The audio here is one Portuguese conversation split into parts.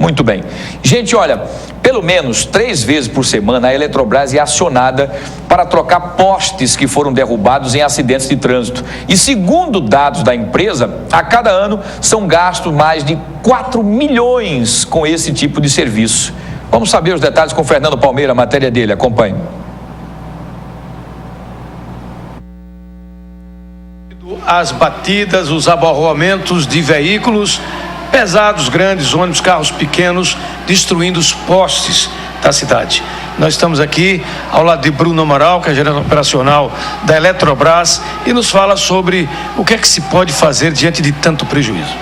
Muito bem. Gente, olha, pelo menos 3 vezes por semana a Eletrobras é acionada para trocar postes que foram derrubados em acidentes de trânsito. E segundo dados da empresa, a cada ano são gastos mais de 4 milhões com esse tipo de serviço. Vamos saber os detalhes com o Fernando Palmeira, a matéria dele. Acompanhe. As batidas, os abarroamentos de veículos pesados, grandes, ônibus, carros pequenos, destruindo os postes da cidade. Nós estamos aqui ao lado de Bruno Amaral, que é gerente operacional da Eletrobras, e nos fala sobre o que é que se pode fazer diante de tanto prejuízo.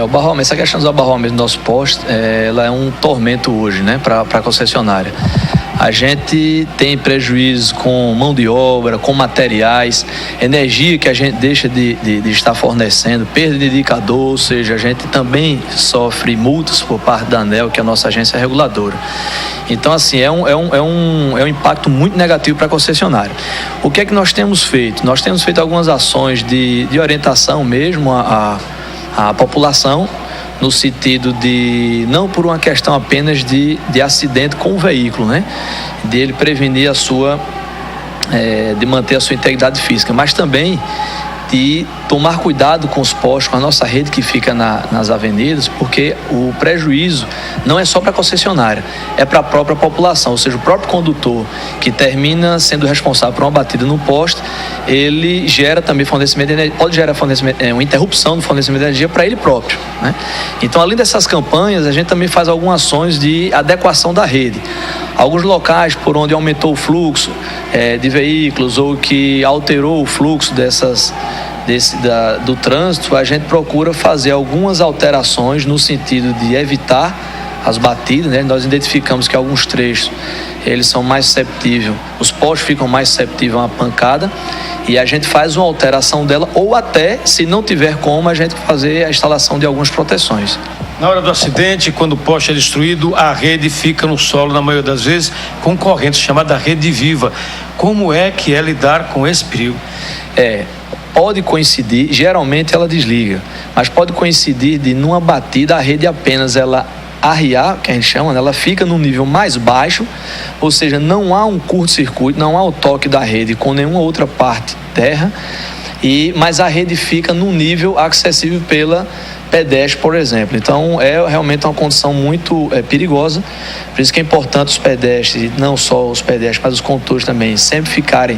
O barroamento, essa questão do abarroamento do nosso posto, ela é um tormento hoje, né, para a concessionária. A gente tem prejuízo com mão de obra, com materiais, energia que a gente deixa de estar fornecendo, perda de indicador, ou seja, a gente também sofre multas por parte da ANEEL, que é a nossa agência reguladora. Então, assim, é um impacto muito negativo para a concessionária. O que é que nós temos feito? Nós temos feito algumas ações de orientação mesmo à população, no sentido de, não por uma questão apenas de acidente com o veículo, né? De ele prevenir de manter a sua integridade física, mas também de tomar cuidado com os postos, com a nossa rede que fica nas avenidas, porque o prejuízo não é só para a concessionária, é para a própria população, ou seja, o próprio condutor que termina sendo responsável por uma batida no poste, ele gera também fornecimento de energia, pode gerar uma interrupção do fornecimento de energia para ele próprio, né? Então, além dessas campanhas, a gente também faz algumas ações de adequação da rede. Alguns locais por onde aumentou o fluxo de veículos ou que alterou o fluxo do trânsito, a gente procura fazer algumas alterações no sentido de evitar as batidas, né? Nós identificamos que alguns trechos eles são mais susceptíveis, os postes ficam mais susceptíveis a uma pancada, e a gente faz uma alteração dela, ou até, se não tiver como, a gente fazer a instalação de algumas proteções. Na hora do acidente, quando o poste é destruído, a rede fica no solo, na maioria das vezes, com corrente chamada rede viva. Como é que é lidar com esse perigo? Pode coincidir, geralmente ela desliga, mas pode coincidir de numa batida a rede apenas ela arriar, que a gente chama, né? Ela fica num nível mais baixo, ou seja, não há um curto-circuito, não há o toque da rede com nenhuma outra parte terra, mas a rede fica num nível acessível pela pedestre, por exemplo. Então, é realmente uma condição muito perigosa. Por isso que é importante os pedestres, não só os pedestres, mas os condutores também, sempre ficarem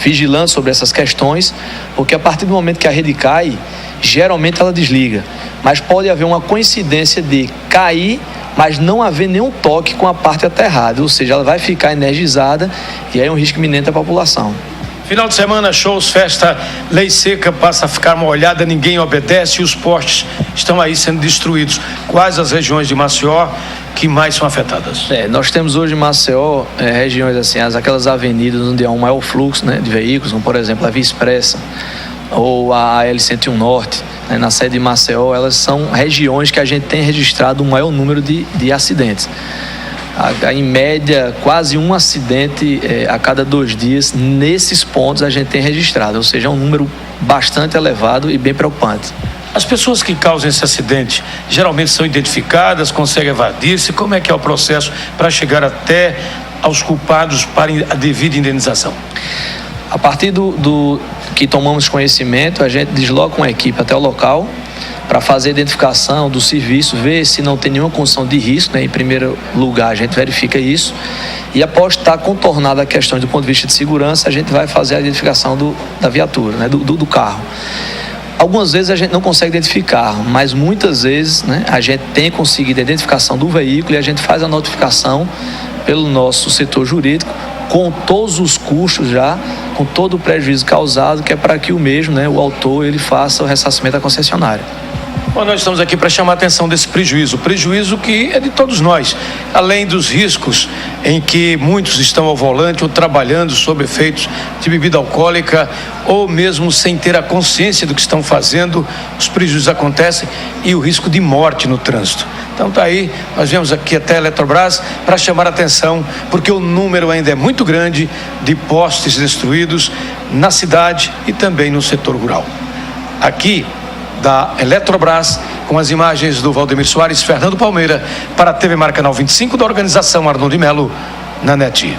vigilantes sobre essas questões, porque a partir do momento que a rede cai, geralmente ela desliga. Mas pode haver uma coincidência de cair, mas não haver nenhum toque com a parte aterrada, ou seja, ela vai ficar energizada e aí é um risco iminente à população. Final de semana, shows, festa, lei seca passa a ficar molhada, ninguém obedece e os postes estão aí sendo destruídos. Quais as regiões de Maceió que mais são afetadas? Nós temos hoje em Maceió regiões assim, aquelas avenidas onde há um maior fluxo, né, de veículos, como por exemplo a Via Expressa ou a L101 Norte, né, na sede de Maceió, elas são regiões que a gente tem registrado um maior número de acidentes. Em média, quase um acidente a cada 2 dias, nesses pontos a gente tem registrado, ou seja, é um número bastante elevado e bem preocupante. As pessoas que causam esse acidente geralmente são identificadas, conseguem evadir-se? Como é que é o processo para chegar até aos culpados para a devida indenização? A partir do que tomamos conhecimento, a gente desloca uma equipe até o local para fazer a identificação do serviço, ver se não tem nenhuma condição de risco, né? Em primeiro lugar, a gente verifica isso. E após estar contornada a questão do ponto de vista de segurança, a gente vai fazer a identificação da viatura, né? do carro. Algumas vezes a gente não consegue identificar, mas muitas vezes, né, a gente tem conseguido a identificação do veículo e a gente faz a notificação pelo nosso setor jurídico, com todos os custos já, com todo o prejuízo causado, que é para que o mesmo, né, o autor, ele faça o ressarcimento à concessionária. Bom, nós estamos aqui para chamar a atenção desse prejuízo que é de todos nós, além dos riscos em que muitos estão ao volante ou trabalhando sob efeitos de bebida alcoólica ou mesmo sem ter a consciência do que estão fazendo, os prejuízos acontecem e o risco de morte no trânsito. Então tá aí, nós viemos aqui até a Eletrobras para chamar a atenção, porque o número ainda é muito grande de postes destruídos na cidade e também no setor rural. Aqui da Eletrobras, Com as imagens do Valdemir Soares, Fernando Palmeira, para a TV Maracanã 25 da organização Arnon de Melo, na NET.